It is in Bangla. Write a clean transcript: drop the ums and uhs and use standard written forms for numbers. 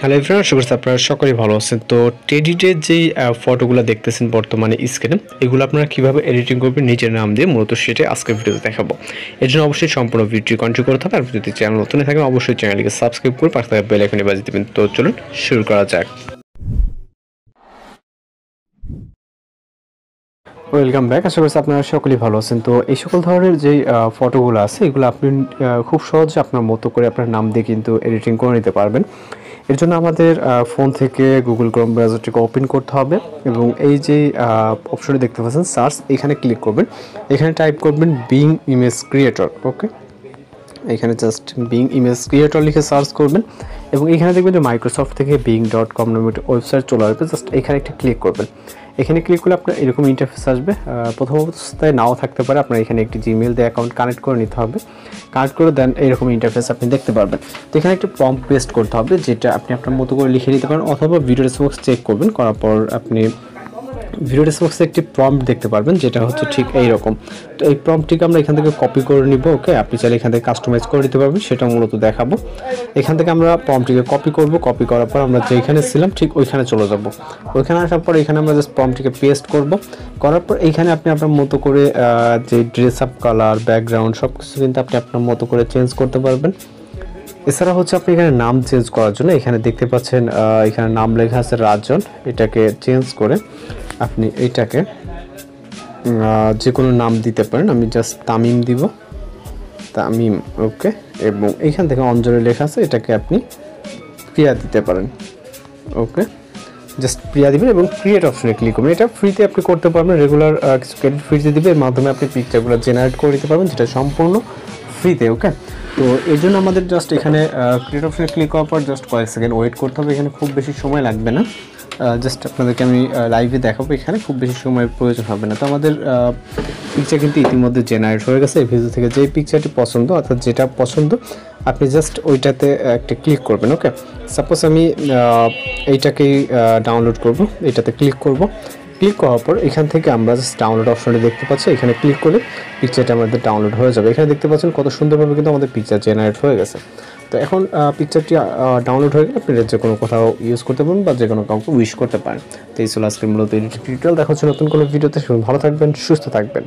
হ্যালো এভরিওয়ান, আশা করছি আপনারা সকলেই ভালো আছেন। তো টেডিটের যেই ফটোগুলো দেখতেছেন বর্তমানে স্ক্রিনে, এগুলো আপনারা কীভাবে এডিটিং করবেন নিজের নাম দিয়ে, মূলত সেটাই আজকের ভিডিওতে দেখাবো। এর জন্য অবশ্যই সম্পূর্ণ ভিডিও কন্টিনিউ করতে হবে। আর যদি চ্যানেল নতুন থাকেন অবশ্যই চ্যানেলটিকে সাবস্ক্রাইব করে পাশে থাকা বেল আইকনে বাজিয়ে দেবেন। তো চলুন শুরু করা যাক। ওয়েলকাম ব্যাক, আশা করছি আপনারা সকলেই ভালো আছেন। তো এই সকল ধরনের যেই ফটোগুলো আছে এগুলো আপনি খুব সহজে আপনার মতো করে আপনার নাম দিয়ে কিন্তু এডিটিং করে নিতে পারবেন। এর জন্য আমাদের ফোন থেকে গুগল ক্রোম ব্রাউজারটিকে ওপেন করতে হবে এবং এই যে অপশনটি দেখতে পাচ্ছেন সার্চ, এখানে ক্লিক করবেন। এখানে টাইপ করবেন বিং ইমেজ ক্রিয়েটর। ওকে, এখানে জাস্ট বিং ইমেজ ক্রিয়েটর লিখে সার্চ করবেন এবং এখানে দেখবেন যে মাইক্রোসফট থেকে bing.com নামে একটা ওয়েবসাইট চলে আসবে। জাস্ট এখানে একটা ক্লিক করবেন। এখানে ক্লিক করলে আপনার এরকম ইন্টারফেস আসবে। প্রথম অবস্থায় নাও থাকতে পারে, আপনার এখানে একটি জিমেল দিয়ে অ্যাকাউন্ট কানেক্ট করে নিতে হবে। কানেক্ট করে দেন এরকম ইন্টারফেস আপনি দেখতে পারবেন। তো এখানে একটা প্রম্পট পেস্ট করতে হবে, যেটা আপনি আপনার মতো করে লিখে নিতে পারেন, অথবা ভিডিও রেসপন্স চেক করবেন। করার পর আপনি ভিডিও রেসপন্সে একটি প্রম্পট দেখতে পারবেন, যেটা হচ্ছে ঠিক এইরকম। তো এই প্রম্পটটিকে আমরা এখান থেকে কপি করে নিব। ওকে, আপনি চাইলে এখান থেকে কাস্টমাইজ করে নিতে পারবেন, সেটা মূলত দেখাবো। এখান থেকে আমরা প্রম্পটটিকে কপি করব। কপি করার পর আমরা যেখানে ছিলাম ঠিক ওইখানে চলে যাব। ওইখানে আসার পর এখানে আমরা জাস্ট প্রম্পটটিকে পেস্ট করব। করার পর এইখানে আপনি আপনার মতো করে যে ড্রেস আপ কালার, ব্যাকগ্রাউন্ড সব কিছু কিন্তু আপনি আপনার মতো করে চেঞ্জ করতে পারবেন। এছাড়া হচ্ছে আপনি এখানে নাম চেঞ্জ করার জন্য এখানে দেখতে পাচ্ছেন এখানে নাম লেখা আছে রাজন। এটাকে চেঞ্জ করে আপনি এইটাকে যে কোনো নাম দিতে পারেন। আমি জাস্ট তামিম দিব, তামিম। ওকে, এবং এইখান থেকে অঞ্জলি লেখা আছে, এটাকে আপনি প্রিয়া দিতে পারেন। ওকে, জাস্ট প্রিয়া দিবেন এবং ক্রিয়েট অপশনে ক্লিক করবেন। এটা ফ্রিতে আপনি করতে পারবেন, রেগুলার কিছু ক্রেডিট ফ্রিতে দিবে, এর মাধ্যমে আপনি পিকচারগুলো জেনারেট করে দিতে পারবেন, যেটা সম্পূর্ণ ফ্রিতে। ওকে, তো এর জন্য আমাদের জাস্ট এখানে ক্রিয়েট অপশনে ক্লিক করার পর জাস্ট কয়েক সেকেন্ড ওয়েট করতে হবে। এখানে খুব বেশি সময় লাগবে না, জাস্ট আপনাদেরকে আমি লাইভে দেখাবো। এখানে খুব বেশি সময়ের প্রয়োজন হবে না। তো আমাদের পিকচার কিন্তু ইতিমধ্যে জেনারেট হয়ে গেছে। এই ভিডিও থেকে যেই পিকচারটি পছন্দ, অর্থাৎ যেটা পছন্দ, আপনি জাস্ট ওইটাতে একটা ক্লিক করবেন। ওকে, সাপোজ আমি এইটাকেই ডাউনলোড করব, এটাতে ক্লিক করব। ক্লিক করার পর এখান থেকে আমরা জাস্ট ডাউনলোড অপশনটি দেখতে পাচ্ছি, এখানে ক্লিক করলে পিকচারটা আমাদের ডাউনলোড হয়ে যাবে। এখানে দেখতে পাচ্ছেন কত সুন্দরভাবে কিন্তু আমাদের পিকচার জেনারেট হয়ে গেছে। তো এখন পিকচারটি ডাউনলোড হয়ে গেলে আপনি যে কোনো কোথাও ইউজ করতে পারেন বা যে কোনো কাউকে উইশ করতে পারেন। তো এই ছিল আজকের মূলত এডিটিং টিউটোরিয়াল। দেখা হচ্ছে নতুন কোনো ভিডিওতে। ভালো থাকবেন, সুস্থ থাকবেন।